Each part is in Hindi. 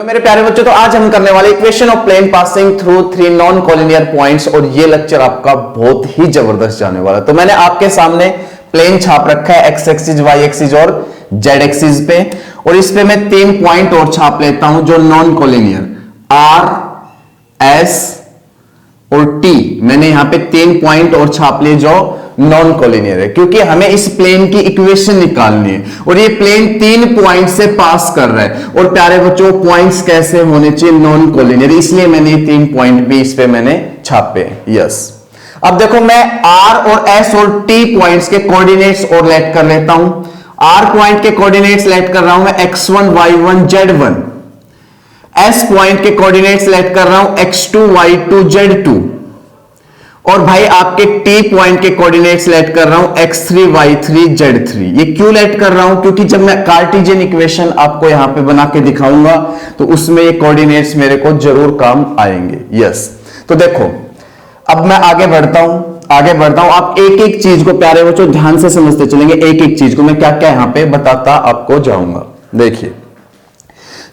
तो मेरे प्यारे बच्चों, तो आज हम करने वाले equation of plane passing through three non collinear points, और ये लेक्चर आपका बहुत ही जबरदस्त जाने वाला है। तो मैंने आपके सामने प्लेन छाप रखा है एक्स एक्सिस, वाई एक्सिस और जेड एक्सिस पे, और इस पे मैं 3 पॉइंट और छाप लेता हूं जो नॉन कॉलिनियर, आर, एस और टी। मैंने यहां पे 3 पॉइंट और छाप लिए जो नॉन कॉलिनियर है, क्योंकि हमें इस प्लेन की इक्वेशन निकालनी है और ये प्लेन 3 पॉइंट से पास कर रहा है। और प्यारे बच्चों, पॉइंट्स कैसे होने चाहिए? नॉन कॉलिनियर, इसलिए मैंने 3 पॉइंट भी इस पे मैंने छापे। यस, अब देखो, मैं आर और एस और टी पॉइंट्स के कोऑर्डिनेट्स और लेट कर लेता हूं। आर पॉइंट के कोऑर्डिनेट्स लेट कर रहा हूं मैं x1 y1 z1। S point के कोऑर्डिनेट्स लेट कर रहा हूं x2 y2 z2। और भाई आपके टी पॉइंट के कोऑर्डिनेट्स लेट कर रहा हूं x3 y3 z3। ये क्यों लेट कर रहा हूं? क्योंकि जब मैं कार्टेशियन इक्वेशन आपको यहां पे बना के दिखाऊंगा तो उसमें ये कोऑर्डिनेट्स मेरे को जरूर काम आएंगे। यस, तो देखो, अब मैं आगे बढ़ता हूं। आप एक एक चीज को प्यारे बच्चों ध्यान से समझते चलेंगे। एक एक चीज को मैं क्या क्या यहां पे बताता आपको जाऊंगा। देखिए,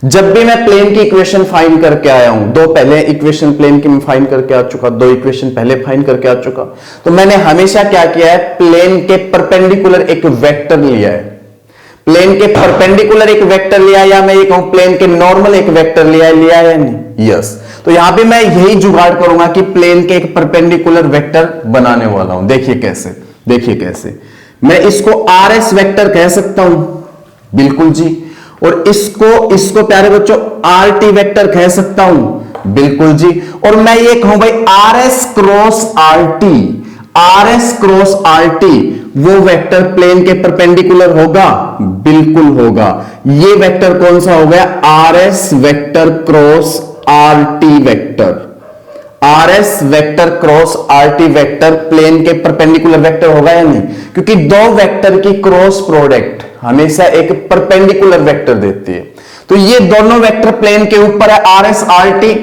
जब भी मैं प्लेन की इक्वेशन फाइंड करके आया हूं, 2 पहले इक्वेशन प्लेन की मैं फाइंड करके आ चुका, 2 इक्वेशन पहले फाइंड करके आ चुका, तो मैंने हमेशा क्या किया है? प्लेन के परपेंडिकुलर एक वेक्टर लिया है। प्लेन के परपेंडिकुलर एक वेक्टर लिया, या मैं ये कहूं प्लेन के नॉर्मल एक वेक्टर लिया है या नहीं? यस, तो यहां पे मैं यही जुगाड़ करूंगा कि प्लेन के एक परपेंडिकुलर वेक्टर बनाने वाला हूं। देखिए कैसे मैं इसको आर एस वेक्टर कह सकता हूं, बिल्कुल जी। और इसको प्यारे बच्चों आर टी वेक्टर कह सकता हूं, बिल्कुल जी। और मैं ये कहूं भाई R S cross R T वो वेक्टर प्लेन के परपेंडिकुलर होगा, बिल्कुल होगा। ये वेक्टर कौन सा हो गया? R S vector cross R T vector. R S vector cross R T vector plane के परपेंडिकुलर वेक्टर होगा या नहीं? क्योंकि 2 वेक्टर की क्रॉस प्रोडक्ट हमेशा एक परपेंडिकुलर वेक्टर देती है। तो ये दोनों वेक्टर प्लेन के ऊपर है, आर एस आर टी,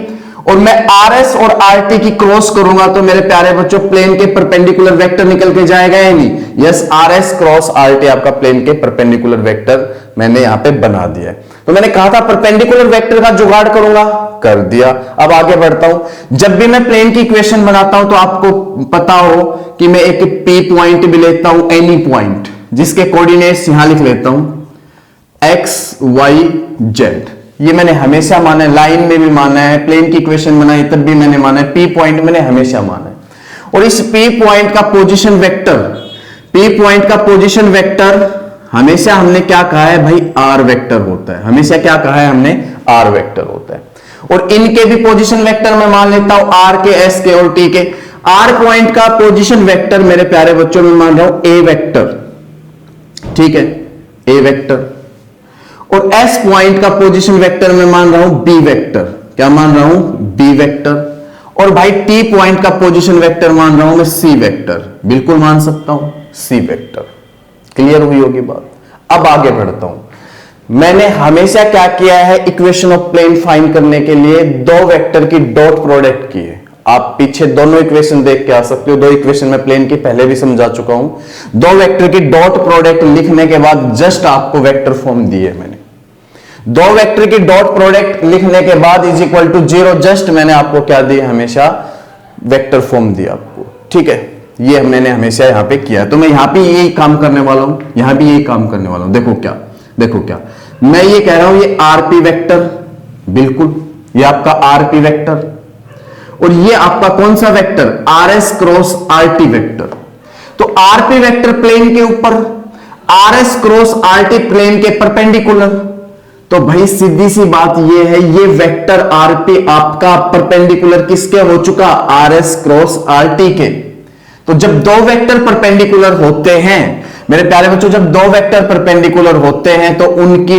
और मैं आर एस और आर टी की क्रॉस करूंगा तो मेरे प्यारे बच्चों प्लेन के परपेंडिकुलर वेक्टर निकल के जाएगा या नहीं? Yes, are S cross R T आपका प्लेन के परपेंडिकुलर वेक्टर मैंने यहां पे बना दिया है। तो मैंने कहा था परपेंडिकुलर वेक्टर का जुगाड़ करूंगा, कर दिया। अब आगे बढ़ता हूं। जब भी मैं प्लेन की इक्वेशन बनाता हूं तो आपको पता हो कि मैं एक पी पॉइंट भी लेता हूं, एनी पॉइंट, जिसके कोऑर्डिनेट्स यहां लिख लेता हूं x y z। ये मैंने हमेशा माना है, लाइन में भी माना है, प्लेन की इक्वेशन बनाई तब भी मैंने माना है, पी पॉइंट मैंने हमेशा माना है। और इस पी पॉइंट का पोजीशन वेक्टर हमेशा हमने क्या कहा है भाई? आर वेक्टर होता है। हमेशा क्या कहा है हमने? आर वेक्टर होता है। और इनके भी पोजीशन वेक्टर मैं मान लेता हूं, आर के, एस के और टी के। आर पॉइंट का पोजीशन वेक्टर मेरे प्यारे बच्चों में मान रहा हूं ए वेक्टर, ठीक है, ए वेक्टर। और एस पॉइंट का पोजीशन वेक्टर मैं मान रहा हूं बी वेक्टर। क्या मान रहा हूं? B vector. और भाई टी पॉइंट का पोजीशन वेक्टर मान रहा हूं मैं सी वेक्टर, बिल्कुल मान सकता हूं, सी वेक्टर। क्लियर हुई होगी बात? अब आगे बढ़ता हूं। मैंने हमेशा क्या किया है? इक्वेशन ऑफ प्लेन फाइंड करने के लिए 2 वेक्टर की डॉट प्रोडक्ट की है। आप पीछे दोनों इक्वेशन देख के आ सकते हो। 2 इक्वेशन में प्लेन की पहले भी समझा चुका हूं। 2 वेक्टर की डॉट प्रोडक्ट लिखने के बाद जस्ट आपको वेक्टर फॉर्म दी है मैंने। 2 वेक्टर की डॉट प्रोडक्ट लिखने के बाद इज इक्वल टू 0, जस्ट मैंने आपको क्या दिया? हमेशा वेक्टर फॉर्म दिया आपको, ठीक है। ये मैंने हमेशा यहां पे किया है, तो मैं यहां पे यही काम करने वाला हूं, यहां भी यही काम करने वाला हूं। देखो क्या मैं ये कह रहा हूं, ये आरपी वेक्टर, बिल्कुल ये आपका आरपी वेक्टर, और ये आपका कौन सा vector? R S cross R T vector. तो आरपी वेक्टर प्लेन के ऊपर, R S cross R T plane के परपेंडिकुलर। तो भाई सीधी सी बात ये है, ये वेक्टर आरपी आपका परपेंडिकुलर किसके हो चुका? Are S cross R T के। तो जब 2 वेक्टर परपेंडिकुलर होते हैं मेरे प्यारे बच्चों, जब 2 वेक्टर परपेंडिकुलर होते हैं तो उनकी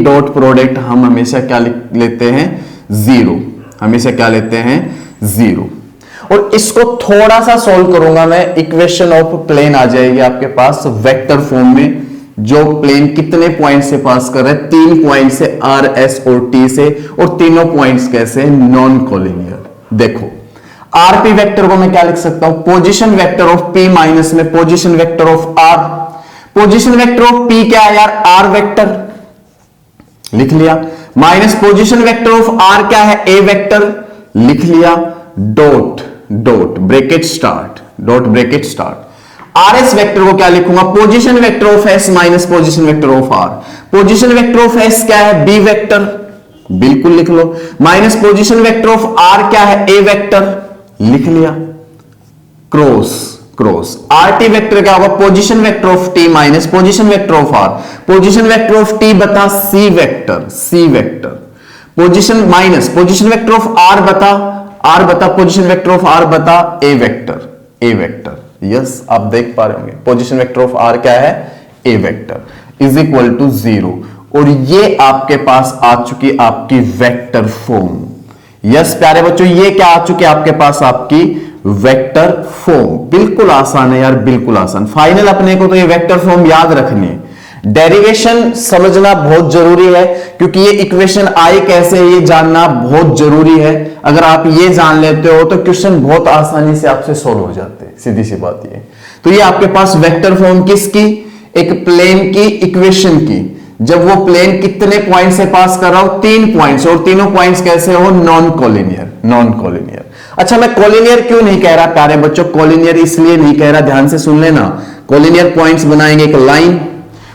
डॉट प्रोडक्ट हम हमेशा क्या लेते हैं? 0। हमेशा क्या लेते हैं? 0। और इसको थोड़ा सा सॉल्व करूंगा मैं, इक्वेशन ऑफ प्लेन आ जाएगी आपके पास वेक्टर फॉर्म में, जो प्लेन कितने पॉइंट से पास कर रहा है? 3 पॉइंट से, आर एस और टी से, और तीनों पॉइंट्स कैसे? Non collinear. देखो, आरपी वेक्टर को मैं क्या लिख सकता हूं? Position vector of P minus में position vector of R. Position vector of P क्या है यार? R vector. लिख लिया। Minus position vector of R क्या है, ए वेक्टर, लिख लिया। Dot dot bracket start, dot bracket start. R S vector को क्या लिखूंगा, position vector of S minus position vector of R. Position vector of S क्या है, बी वेक्टर, बिल्कुल लिख लो। Minus position vector of R क्या है, ए वेक्टर, लिख लिया। Cross cross R T vector क्या होगा, position vector of T minus position vector of R. Position vector of T बता C vector, C vector. Position minus position vector of R बता पोजीशन वेक्टर ऑफ आर बता A vector, A vector. Yes, आप देख पा रहे होंगे पोजीशन वेक्टर ऑफ आर क्या है, A vector is equal to 0। और ये आपके पास आ चुकी आपकी वेक्टर फॉर्म। यस प्यारे बच्चों, ये क्या आ चुकी आपके पास आपकी वेक्टर फॉर्म। बिल्कुल आसान है यार, बिल्कुल आसान। फाइनल अपने को तो ये वेक्टर फॉर्म याद रखनी है। डेरिवेशन समझना बहुत जरूरी है, क्योंकि ये इक्वेशन आई कैसे ये जानना बहुत जरूरी है। अगर आप ये जान लेते हो तो क्वेश्चन बहुत आसानी से आपसे सॉल्व हो जाते हैं, सीधी सी बात ये। तो ये आपके पास वेक्टर फॉर्म किसकी, एक प्लेन की इक्वेशन की। जब वो प्लेन कितने पॉइंट से पास कर रहा हो, 3 पॉइंट्स, और तीनों पॉइंट्स कैसे हो, नॉन कॉलिनियर, नॉन कॉलिनियर। अच्छा, मैं कॉलिनियर क्यों नहीं कह रहा प्यारे बच्चों, कॉलिनियर इसलिए नहीं कह रहा, ध्यान से सुन लेना। कॉलिनियर पॉइंट्स बनाएंगे एक लाइन,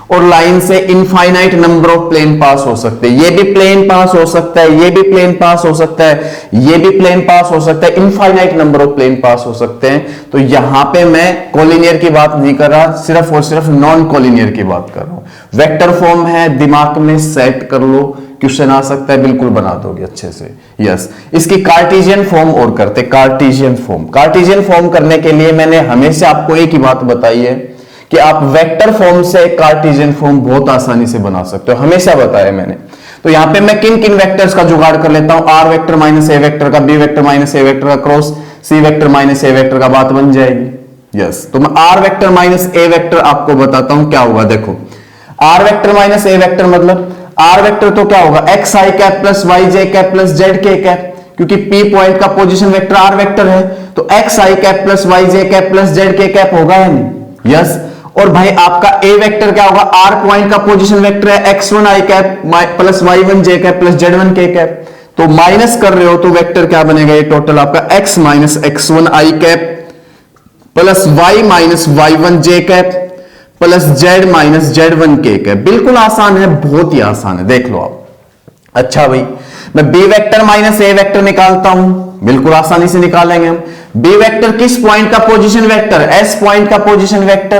और लाइन से इनफाइनाइट नंबर ऑफ प्लेन पास हो सकते हैं। ये भी प्लेन पास हो सकता है, ये भी प्लेन पास हो सकता है, ये भी प्लेन पास हो सकता है, इनफाइनाइट नंबर ऑफ प्लेन पास हो सकते हैं। तो यहां पे मैं कॉलिनियर की बात नहीं कर रहा, सिर्फ और सिर्फ नॉन कॉलिनियर की बात कर रहा हूं। वेक्टर फॉर्म है, दिमाग में सेट कर लो, क्वेश्चन आ सकता है, बिल्कुल बना दोगे अच्छे से। यस, इसकी कार्टेशियन फॉर्म और करते, कार्टेशियन फॉर्म। कार्टेशियन फॉर्म करने के लिए मैंने हमेशा आपको एक ही बात बताई है कि आप वेक्टर फॉर्म से कार्टेशियन फॉर्म बहुत आसानी से बना सकते हो, हमेशा बताया मैंने। तो यहां पे मैं किन किन वेक्टर्स का जुगाड़ कर लेता हूं, R vector minus A vector का, B vector minus A vector का cross C vector minus A vector का, बात बन जाएगी। यस, तो मैं R vector minus A vector आपको बताता हूं क्या होगा। देखो, R vector minus A vector मतलब आर वेक्टर तो क्या होगा, X I cap plus Y J cap plus Z K cap, क्योंकि पी पॉइंट का पोजीशन वेक्टर आर वेक्टर है, तो x I cap plus Y J cap plus Z K cap होगा या नहीं। यस, और भाई आपका ए वेक्टर क्या होगा, आर पॉइंट का पोजीशन वेक्टर है x one I cap plus Y one J cap plus Z one K cap. तो माइनस कर रहे हो तो वेक्टर क्या बनेगा, ये टोटल आपका X minus X one I cap plus Y minus Y one J cap plus Z minus Z one K cap. बिल्कुल आसान है, बहुत ही आसान है, देख लो आप। अच्छा भाई, मैं B vector minus A vector निकालता हूं, बिल्कुल आसानी से निकालेंगे हम। बी वेक्टर किस पॉइंट का पोजीशन वेक्टर, एस पॉइंट का पोजीशन वेक्टर।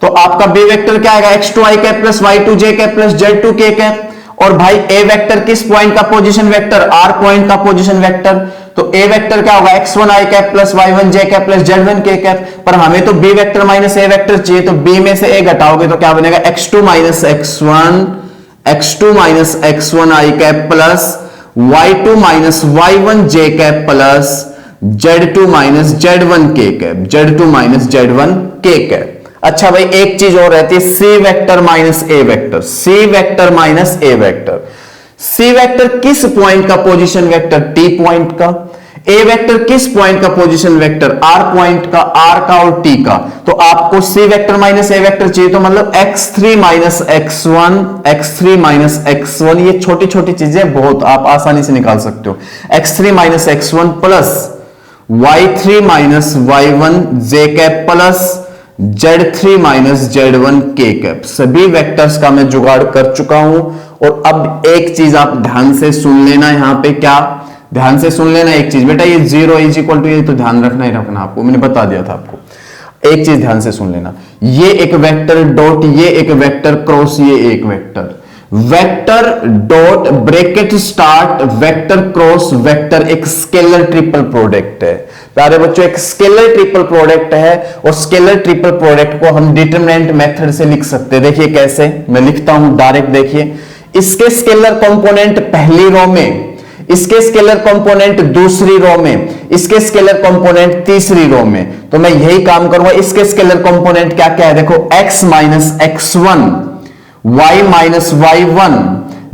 तो आपका बी वेक्टर क्या आएगा, X two I cap plus Y two J cap plus Z two K cap. और भाई ए वेक्टर किस पॉइंट का पोजीशन वेक्टर, आर पॉइंट का पोजीशन वेक्टर। तो ए वेक्टर क्या होगा, X one I cap plus Y one J cap plus Z one K cap. पर हमें तो B vector minus A vector चाहिए, तो बी में से ए घटाओगे तो क्या बनेगा, X two minus X one I cap plus Y two minus Y one J cap plus Z two minus Z one K cap, Z two minus Z one K cap. अच्छा भाई, एक चीज और रहती है, C vector minus A vector, C vector minus A vector. C vector किस पॉइंट का पोजीशन वेक्टर, टी पॉइंट का। ए वेक्टर किस पॉइंट का पोजीशन वेक्टर, आर पॉइंट का, आर का और टी का। तो आपको सी वेक्टर माइनस ए वेक्टर चाहिए, तो मतलब x3 minus x1, x3 minus x1, ये छोटी छोटी चीजें बहुत आप आसानी से निकाल सकते हो। x3 minus x1 plus y3 minus y1 J cap plus Z3 minus Z1 K cap. सभी वेक्टर्स का मैं जुगाड़ कर चुका हूं। और अब एक चीज आप ध्यान से सुन लेना, यहां पे क्या ध्यान से सुन लेना एक चीज बेटा, ये 0 इज इक्वल टू, ये तो ध्यान रखना ही रखना, आपको मैंने बता दिया था आपको। एक चीज ध्यान से सुन लेना, ये एक वेक्टर डॉट, ये एक वेक्टर क्रॉस, ये एक vector, vector dot bracket start vector cross vector एक स्केलर ट्रिपल प्रोडक्ट है। प्यारे बच्चों, एक स्केलर ट्रिपल प्रोडक्ट है, और स्केलर ट्रिपल प्रोडक्ट को हम डिटरमिनेंट मेथड से लिख सकते हैं। देखिए कैसे, मैं लिखता हूं डायरेक्ट, देखिए इसके स्केलर कंपोनेंट पहली रो में, इसके स्केलर कंपोनेंट दूसरी रो में, इसके स्केलर कंपोनेंट तीसरी रो में। तो मैं यही काम करूंगा, इसके स्केलर कंपोनेंट क्या क्या है, देखो x minus x1, y minus y1,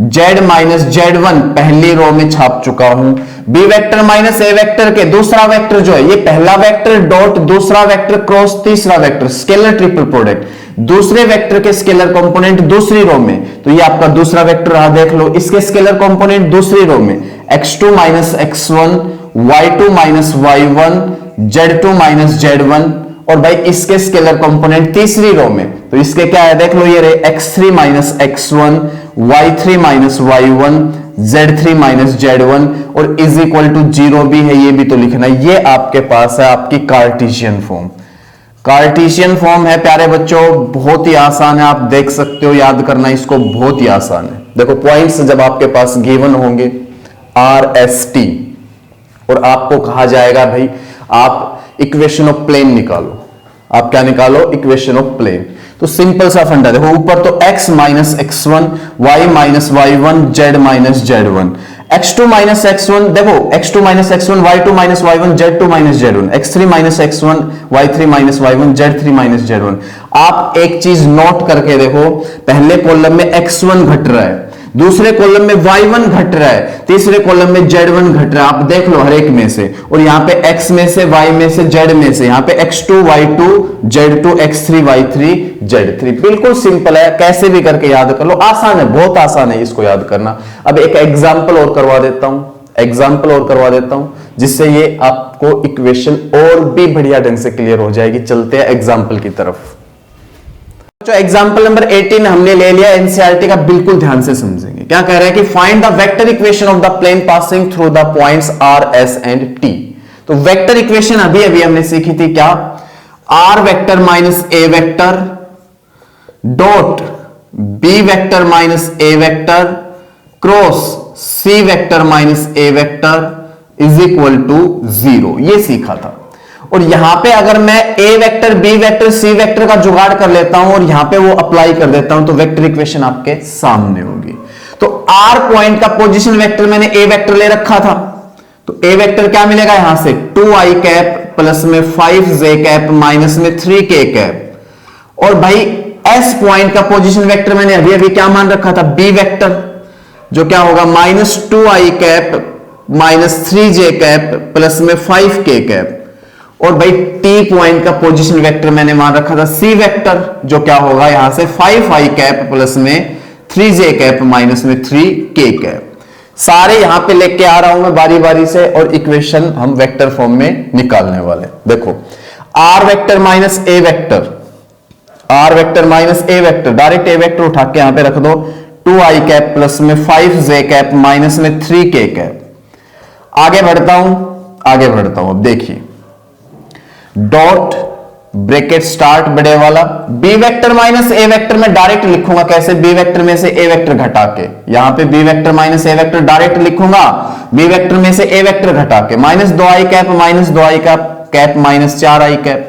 z minus z1 पहली रो में छाप चुका हूं। b vector minus a vector के दूसरा वेक्टर जो है ये पहला वेक्टर डॉट दूसरा वेक्टर क्रॉस तीसरा वेक्टर, स्केलर ट्रिपल प्रोडक्ट, दूसरे वेक्टर के स्केलर कंपोनेंट दूसरी रो में, तो ये आपका दूसरा वेक्टर रहा, देख लो इसके स्केलर कंपोनेंट दूसरी रो में x2 minus x1, y2 minus y1, z2 minus z1, और भाई इसके स्केलर कंपोनेंट तीसरी रो में, तो इसके क्या है देख लो ये रहे x3 minus x1, y3 minus y1, z3 minus z1, और इज इक्वल टू 0 भी है, ये भी तो लिखना है। ये आपके पास है आपकी कार्टेशियन फॉर्म। कार्टेशियन फॉर्म है प्यारे बच्चों, बहुत ही आसान है, आप देख सकते हो, याद करना इसको बहुत ही आसान है। देखो पॉइंट्स जब आपके पास गिवन होंगे RST और आपको कहा जाएगा भाई आप इक्वेशन ऑफ प्लेन निकालो, आप क्या निकालो, इक्वेशन ऑफ प्लेन, तो सिंपल सा फंडा देखो, ऊपर तो x minus x1, y minus y1, z minus z1, x2 minus x1, देखो x2 minus x1, y2 minus y1, z2 minus z1, x3 minus x1, y3 minus y1, z3 minus z1। आप एक चीज नोट करके देखो, पहले कॉलम में x1 घट रहा है, दूसरे कॉलम में y1 घट रहा है, तीसरे कॉलम में z1 घट रहा है, आप देख लो हर एक में से, और यहां पे x में से, y में से, z में से, यहां पे x2 y2 z2 x3 y3 z3। बिल्कुल सिंपल है, कैसे भी करके याद कर लो, आसान है, बहुत आसान है इसको याद करना। अब एक एग्जांपल और करवा देता हूं, एग्जांपल और करवा देता हूं, जिससे ये आपको इक्वेशन और भी बढ़िया ढंग से क्लियर हो जाएगी। चलते हैं एग्जांपल की तरफ। जो एग्जांपल नंबर 18 हमने ले लिया एनसीईआरटी का, बिल्कुल ध्यान से समझेंगे। क्या कह रहा है कि find the vector equation of the plane passing through the points R, S and T। तो वेक्टर इक्वेशन अभी अभी हमने सीखी थी, क्या, R vector minus A vector dot B vector minus A vector cross C vector minus A vector is equal to 0, ये सीखा था। और यहां पे अगर मैं A vector, B vector, C vector का जुगाड़ कर लेता हूं और यहां पे वो अप्लाई कर देता हूं, तो वेक्टर इक्वेशन आपके सामने होगी। तो R पॉइंट का पोजीशन वेक्टर मैंने A वेक्टर ले रखा था, तो A वेक्टर क्या मिलेगा यहां से, 2i कैप प्लस में 5j कैप माइनस में 3k कैप। और भाई S पॉइंट का पोजीशन वेक्टर मैंने अभी अभी क्या मान रखा था, B वेक्टर, जो क्या होगा minus 2i cap minus 3j cap plus में 5k कैप। और भाई T पॉइंट का पोजीशन वेक्टर मैंने मान रखा था C वेक्टर, जो क्या होगा यहां से 5i कैप प्लस में 3j कैप माइनस में 3k कैप। सारे यहां पे लेके आ रहा हूं मैं बारी बारी से, और इक्वेशन हम वेक्टर फॉर्म में निकालने वाले। देखो R vector minus A vector, R vector minus A vector, direct A vector उठा के यहां पे रख दो, 2i कैप प्लस में 5j कैप माइनस में 3k कैप। आगे बढ़ता हूं, आगे बढ़ता हूं, अब देखिए डॉट ब्रैकेट स्टार्ट बड़े वाला, B vector minus A vector में डायरेक्ट लिखूंगा, कैसे, बी वेक्टर में से ए वेक्टर घटा के, यहां पे B vector minus A vector direct लिखूंगा, बी वेक्टर में से ए वेक्टर घटा के, minus 2i cap minus 2i cap minus 4i cap,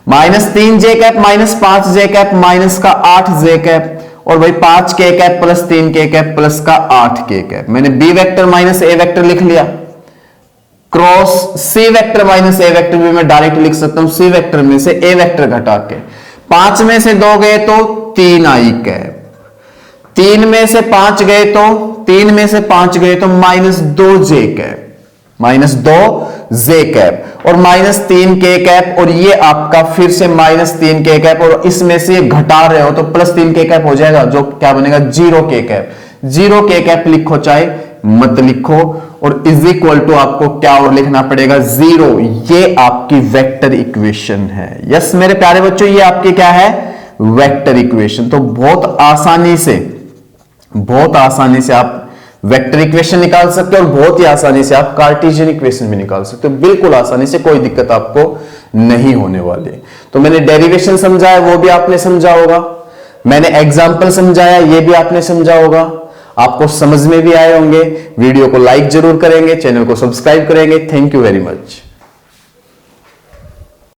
minus 3j cap minus 5j cap minus का 8j कैप, और भाई 5k cap plus 3k cap plus का 8k कैप। मैंने B vector minus A vector लिख लिया, cross C vector minus A vector भी मैं डायरेक्ट लिख सकता हूं, सी वेक्टर में से ए वेक्टर घटा के, 5 में से 2 गए तो 3i कैप, 3 में से 5 गए तो, 3 में से 5 गए तो minus 2j cap, minus 2j cap, और माइनस 3k कैप, और ये आपका फिर से माइनस 3k कैप, और इसमें से घटा रहे हो तो प्लस 3k कैप हो जाएगा, जो क्या बनेगा 0k कैप। 0k कैप लिखो चाहे मत लिखो, और इज इक्वल टू आपको क्या और लिखना पड़ेगा 0। ये आपकी वेक्टर इक्वेशन है। यस मेरे प्यारे बच्चों, ये आपकी क्या है, वेक्टर इक्वेशन। तो बहुत आसानी से आप वेक्टर इक्वेशन निकाल सकते हो, और बहुत ही आसानी से आप कार्टेशियन इक्वेशन भी निकाल सकते हो, बिल्कुल आसानी से, कोई दिक्कत आपको नहीं होने वाली। तो मैंने डेरिवेशन समझाया, वो भी आपने समझा होगा, मैंने एग्जाम्पल समझाया, ये भी आपने समझा होगा, आपको समझ में भी आए होंगे। वीडियो को लाइक जरूर करेंगे, चैनल को सब्सक्राइब करेंगे। Thank you very much.